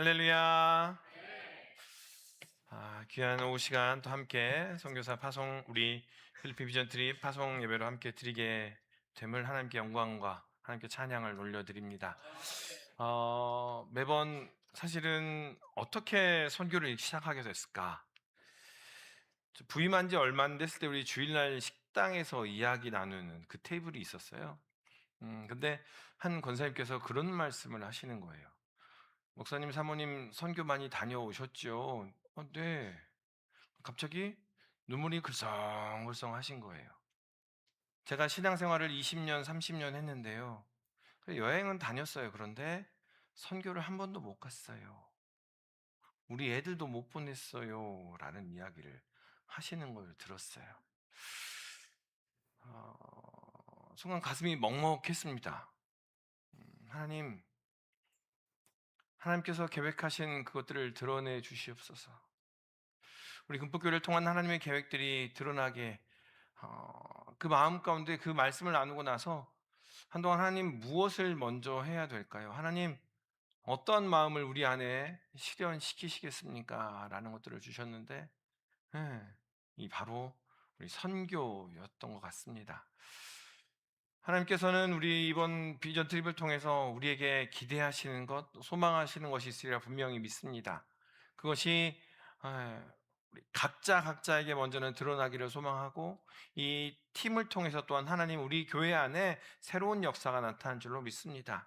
할렐루야. 귀한 오후 시간 또 함께 선교사 파송 우리 필리핀 비전 트립 파송 예배로 함께 드리게 됨을 하나님께 영광과 하나님께 찬양을 올려드립니다. 매번 사실은 어떻게 선교를 시작하게 됐을까? 부임한 지 얼마 안 됐을 때 우리 주일날 식당에서 이야기 나누는 그 테이블이 있었어요. 근데 한 권사님께서 그런 말씀을 하시는 거예요. 목사님, 사모님 선교 많이 다녀오셨죠? 네. 갑자기 눈물이 글썽글썽 하신 거예요. 제가 신앙생활을 20년, 30년 했는데요. 여행은 다녔어요. 그런데 선교를 한 번도 못 갔어요. 우리 애들도 못 보냈어요. 라는 이야기를 하시는 걸 들었어요. 순간 가슴이 먹먹했습니다. 하나님께서 계획하신 그것들을 드러내 주시옵소서. 우리 금폭교회를 통한 하나님의 계획들이 드러나게 그 마음 가운데 그 말씀을 나누고 나서 한동안 하나님 무엇을 먼저 해야 될까요? 하나님 어떤 마음을 우리 안에 실현시키시겠습니까? 라는 것들을 주셨는데 이 바로 우리 선교였던 것 같습니다. 하나님께서는 우리 이번 비전 트립을 통해서 우리에게 기대하시는 것, 소망하시는 것이 있으리라 분명히 믿습니다. 그것이 우리 각자에게 먼저는 드러나기를 소망하고 이 팀을 통해서 또한 하나님 우리 교회 안에 새로운 역사가 나타난 줄로 믿습니다.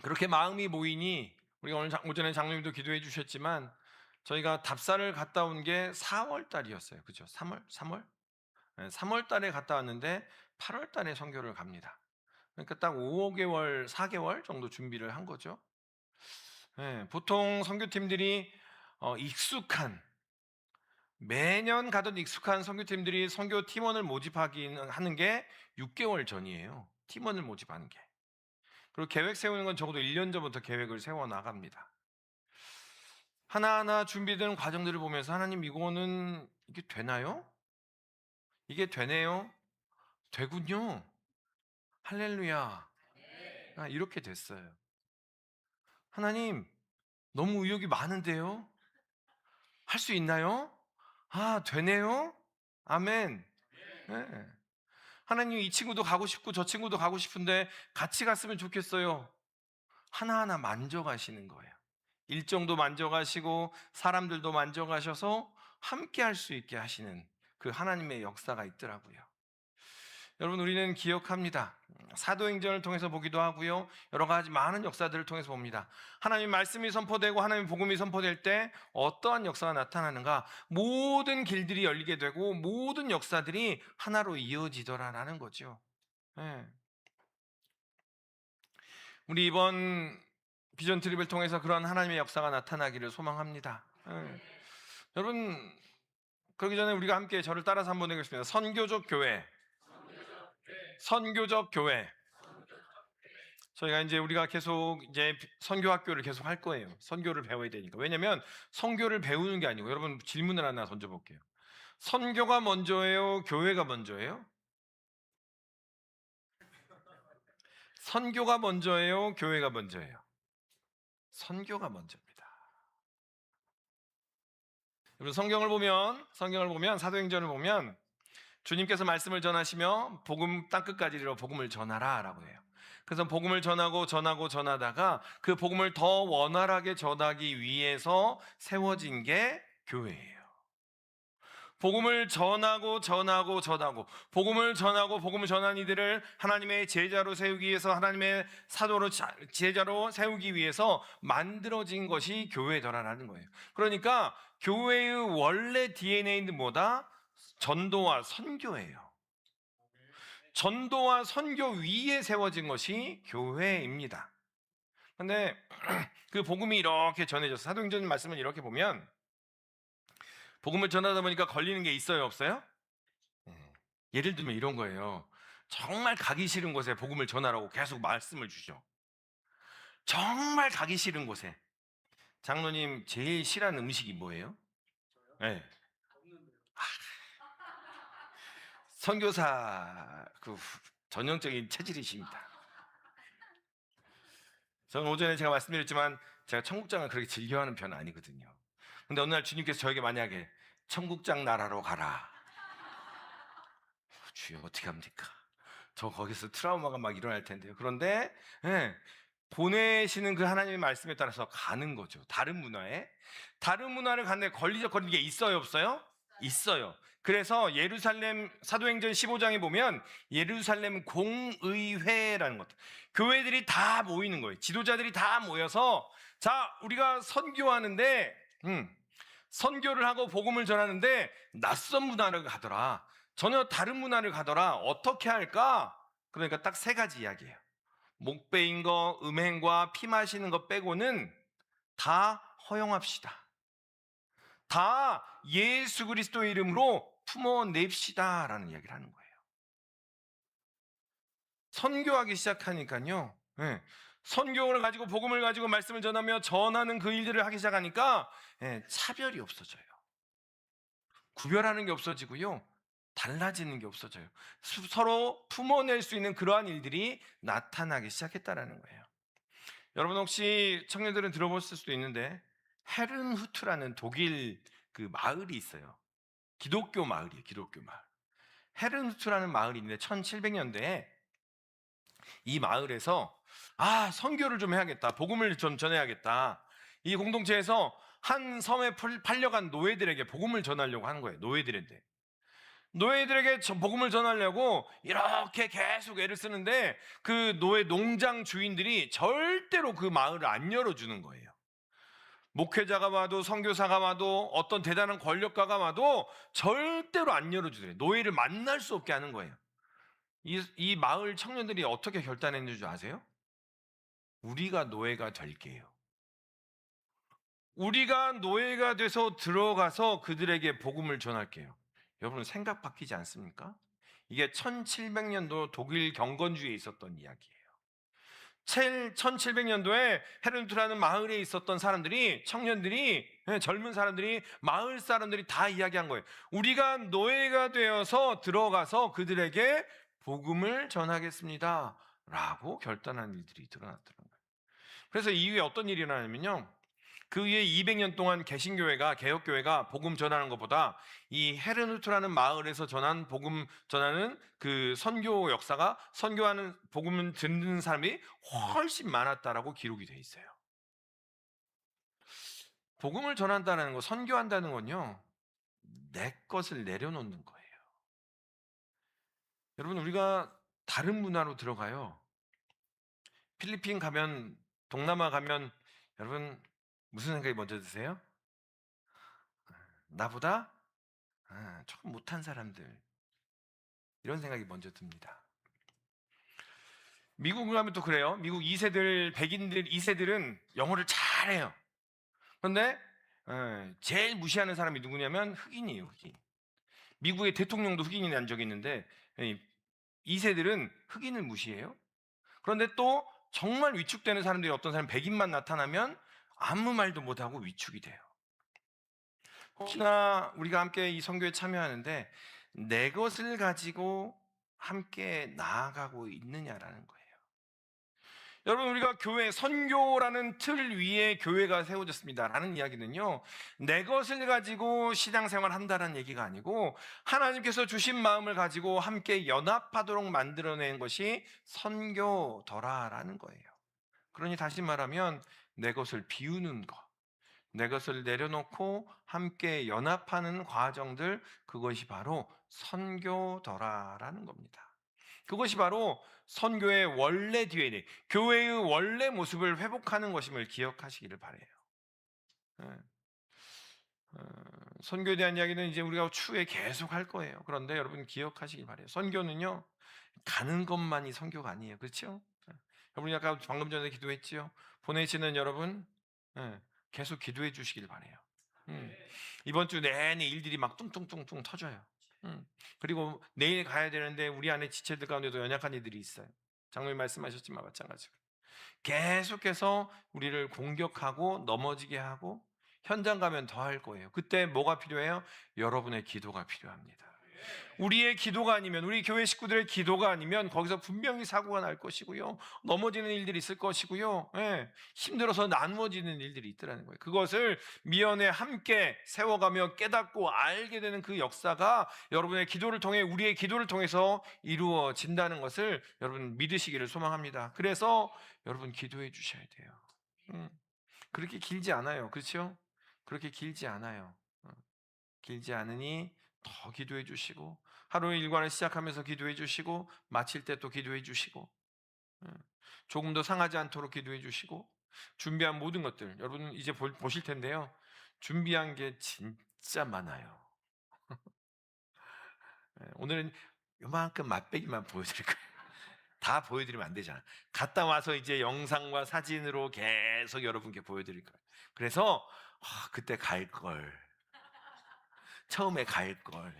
그렇게 마음이 모이니 우리가 오늘 오전에 장로님도 기도해 주셨지만 저희가 답사를 갔다 온 게 4월 달이었어요. 그죠? 3월 달에 갔다 왔는데 8월 달에 선교를 갑니다. 그러니까 딱 5개월, 4개월 정도 준비를 한 거죠. 보통 선교팀들이 매년 가던 익숙한 선교팀들이 선교 팀원을 모집하는 게 6개월 전이에요. 팀원을 모집하는 게. 그리고 계획 세우는 건 적어도 1년 전부터 계획을 세워 나갑니다. 하나하나 준비되는 과정들을 보면서 하나님 이거는 이게 되나요? 이게 되네요? 되군요. 할렐루야. 이렇게 됐어요. 하나님 너무 의욕이 많은데요? 할 수 있나요? 되네요? 아멘. 네. 하나님 이 친구도 가고 싶고 저 친구도 가고 싶은데 같이 갔으면 좋겠어요. 하나하나 만져가시는 거예요. 일정도 만져가시고 사람들도 만져가셔서 함께 할 수 있게 하시는 그 하나님의 역사가 있더라고요. 여러분 우리는 기억합니다. 사도행전을 통해서 보기도 하고요. 여러 가지 많은 역사들을 통해서 봅니다. 하나님 말씀이 선포되고 하나님 복음이 선포될 때 어떠한 역사가 나타나는가? 모든 길들이 열리게 되고 모든 역사들이 하나로 이어지더라라는 거죠. 네. 우리 이번 비전 트립을 통해서 그런 하나님의 역사가 나타나기를 소망합니다. 네. 여러분 그러기 전에 우리가 함께 저를 따라서 한번 해보겠습니다. 선교적 교회. 선교적 교회. 저희가 이제 우리가 계속 이제 선교학교를 계속 할 거예요. 선교를 배워야 되니까. 왜냐면 선교를 배우는 게 아니고 여러분 질문을 하나 던져볼게요. 선교가 먼저예요? 교회가 먼저예요? 선교가 먼저예요? 교회가 먼저예요? 선교가 먼저입니다. 여러분 성경을 보면 사도행전을 보면 주님께서 말씀을 전하시며 복음 땅끝까지 이르러 복음을 전하라라고 해요. 그래서 복음을 전하다가 그 복음을 더 원활하게 전하기 위해서 세워진 게 교회예요. 복음을 복음을 전한 이들을 하나님의 제자로 세우기 위해서 하나님의 제자로 세우기 위해서 만들어진 것이 교회더라라는 거예요. 그러니까 교회의 원래 DNA는 뭐다? 전도와 선교예요. 전도와 선교 위에 세워진 것이 교회입니다. 그런데 그 복음이 이렇게 전해져서 사도행전 말씀을 이렇게 보면 복음을 전하다 보니까 걸리는 게 있어요, 없어요? 예를 들면 이런 거예요. 정말 가기 싫은 곳에 복음을 전하라고 계속 말씀을 주죠. 정말 가기 싫은 곳에. 장로님 제일 싫어하는 음식이 뭐예요? 네. 선교사 그 전형적인 체질이십니다. 저는 오전에 제가 말씀드렸지만 제가 청국장을 그렇게 즐겨하는 편은 아니거든요. 근데 어느 날 주님께서 저에게 만약에 청국장 나라로 가라. 주여 어떻게 합니까? 저 거기서 트라우마가 막 일어날 텐데요. 그런데 예, 보내시는 그 하나님의 말씀에 따라서 가는 거죠. 다른 문화를 가는데 걸리적거리는 게 있어요, 없어요? 있어요. 그래서 예루살렘 사도행전 15장에 보면 예루살렘 공의회라는 것, 교회들이 다 모이는 거예요. 지도자들이 다 모여서 자, 우리가 선교하는데 선교를 하고 복음을 전하는데 낯선 문화를 가더라. 전혀 다른 문화를 가더라. 어떻게 할까? 그러니까 딱 세 가지 이야기예요. 목베인 거, 음행과 피 마시는 거 빼고는 다 허용합시다. 다 예수 그리스도의 이름으로 품어냅시다라는 이야기를 하는 거예요. 선교하기 시작하니까요. 예, 선교를 가지고 복음을 가지고 말씀을 전하며 전하는 그 일들을 하기 시작하니까 차별이 없어져요. 구별하는 게 없어지고요. 달라지는 게 없어져요. 서로 품어낼 수 있는 그러한 일들이 나타나기 시작했다라는 거예요. 여러분 혹시 청년들은 들어보실 수도 있는데 헤른후트라는 독일 그 마을이 있어요. 기독교 마을이에요. 기독교 마을. 헤른후트라는 마을이 있는데 1700년대에 이 마을에서 선교를 좀 해야겠다. 복음을 좀 전해야겠다. 이 공동체에서 한 섬에 팔려간 노예들에게 복음을 전하려고 하는 거예요. 노예들에게 복음을 전하려고 이렇게 계속 애를 쓰는데 그 노예 농장 주인들이 절대로 그 마을을 안 열어주는 거예요. 목회자가 와도 선교사가 와도 어떤 대단한 권력가가 와도 절대로 안 열어주더래요. 노예를 만날 수 없게 하는 거예요. 이 마을 청년들이 어떻게 결단했는 줄 아세요? 우리가 노예가 될게요. 우리가 노예가 돼서 들어가서 그들에게 복음을 전할게요. 여러분 생각 바뀌지 않습니까? 이게 1700년도 독일 경건주의에 있었던 이야기예요. 1700년도에 헤른트라는 마을에 있었던 사람들이, 청년들이, 젊은 사람들이, 마을 사람들이 다 이야기한 거예요. 우리가 노예가 되어서 들어가서 그들에게 복음을 전하겠습니다 라고 결단한 일들이 드러났더라고요. 그래서 이후에 어떤 일이 일어나냐면요, 그 위에 200년 동안 개신교회가, 개혁교회가 복음 전하는 것보다 이 헤르누트라는 마을에서 복음 전하는 그 선교 역사가, 선교하는 복음을 듣는 사람이 훨씬 많았다라고 기록이 돼 있어요. 복음을 전한다는 거, 선교한다는 건요, 내 것을 내려놓는 거예요. 여러분, 우리가 다른 문화로 들어가요. 필리핀 가면, 동남아 가면 여러분 무슨 생각이 먼저 드세요? 나보다 조금 못한 사람들, 이런 생각이 먼저 듭니다. 미국을 가면 또 그래요. 미국 2세들, 백인들 2세들은 영어를 잘해요. 그런데 제일 무시하는 사람이 누구냐면 흑인이에요. 흑인. 미국의 대통령도 흑인이 난 적이 있는데 2세들은 흑인을 무시해요. 그런데 또 정말 위축되는 사람들이, 어떤 사람 백인만 나타나면 아무 말도 못하고 위축이 돼요. 혹시나 우리가 함께 이 선교에 참여하는데 내 것을 가지고 함께 나아가고 있느냐라는 거예요. 여러분, 우리가 교회, 선교라는 틀 위에 교회가 세워졌습니다라는 이야기는요, 내 것을 가지고 신앙생활 한다는 얘기가 아니고 하나님께서 주신 마음을 가지고 함께 연합하도록 만들어낸 것이 선교더라라는 거예요. 그러니 다시 말하면 내 것을 비우는 것, 내 것을 내려놓고 함께 연합하는 과정들, 그것이 바로 선교더라라는 겁니다. 그것이 바로 선교의 원래 DNA, 교회의 원래 모습을 회복하는 것임을 기억하시기를 바라요. 선교에 대한 이야기는 이제 우리가 추후에 계속 할 거예요. 그런데 여러분 기억하시길 바라요. 선교는요, 가는 것만이 선교가 아니에요. 그렇죠? 여러분이 아까 방금 전에 기도했지요. 보내시는 여러분, 계속 기도해 주시길 바라요. 이번 주 내내 일들이 막 뚱뚱뚱뚱 터져요. 그리고 내일 가야 되는데 우리 안에 지체들 가운데도 연약한 이들이 있어요. 장로님 말씀하셨지만 마찬가지로 계속해서 우리를 공격하고 넘어지게 하고, 현장 가면 더 할 거예요. 그때 뭐가 필요해요? 여러분의 기도가 필요합니다. 우리의 기도가 아니면, 우리 교회 식구들의 기도가 아니면 거기서 분명히 사고가 날 것이고요, 넘어지는 일들이 있을 것이고요, 예, 힘들어서 나누어지는 일들이 있더라는 거예요. 그것을 미연에 함께 세워가며 깨닫고 알게 되는 그 역사가 여러분의 기도를 통해, 우리의 기도를 통해서 이루어진다는 것을 여러분 믿으시기를 소망합니다. 그래서 여러분 기도해 주셔야 돼요. 그렇게 길지 않아요. 그렇죠? 그렇게 길지 않아요. 길지 않으니 더 기도해 주시고, 하루 일과를 시작하면서 기도해 주시고, 마칠 때 또 기도해 주시고, 조금 더 상하지 않도록 기도해 주시고, 준비한 모든 것들 여러분 이제 보실 텐데요, 준비한 게 진짜 많아요. 오늘은 요만큼 맛배기만 보여드릴 거예요. 다 보여드리면 안 되잖아. 갔다 와서 이제 영상과 사진으로 계속 여러분께 보여드릴 거예요. 그래서 그때 갈 걸, 처음에 갈 걸.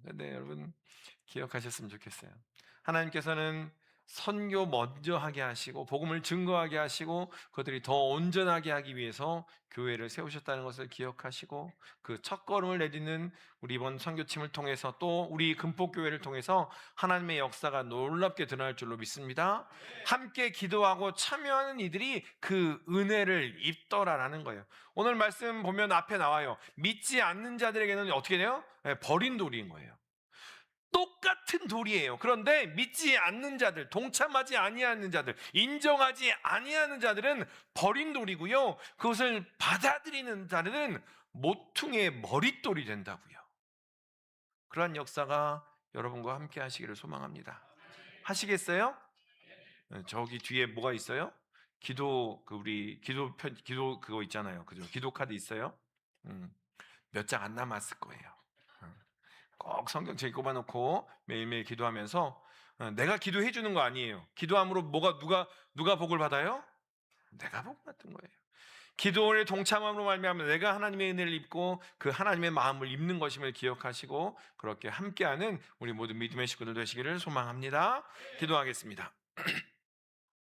근데 여러분 기억하셨으면 좋겠어요. 하나님께서는 선교 먼저 하게 하시고 복음을 증거하게 하시고 그것들이 더 온전하게 하기 위해서 교회를 세우셨다는 것을 기억하시고, 그 첫걸음을 내딛는 우리 이번 선교팀을 통해서 또 우리 금폭교회를 통해서 하나님의 역사가 놀랍게 드러날 줄로 믿습니다. 함께 기도하고 참여하는 이들이 그 은혜를 입더라라는 거예요. 오늘 말씀 보면 앞에 나와요. 믿지 않는 자들에게는 어떻게 돼요? 버린 돌인 거예요. 똑같은 돌이에요. 그런데 믿지 않는 자들, 동참하지 아니하는 자들, 인정하지 아니하는 자들은 버린 돌이고요, 그것을 받아들이는 자들은 모퉁이의 머릿돌이 된다고요. 그러한 역사가 여러분과 함께 하시기를 소망합니다. 하시겠어요? 저기 뒤에 뭐가 있어요? 우리 기도 그거 있잖아요. 그죠? 기도 카드 있어요? 몇 장 안 남았을 거예요. 꼭 성경책 꼽아놓고 매일매일 기도하면서, 내가 기도해 주는 거 아니에요. 기도함으로 누가 복을 받아요? 내가 복 받은 거예요. 기도에 동참함으로 말미암아 내가 하나님의 은혜를 입고 그 하나님의 마음을 입는 것임을 기억하시고 그렇게 함께하는 우리 모든 믿음의 식구들 되시기를 소망합니다. 기도하겠습니다.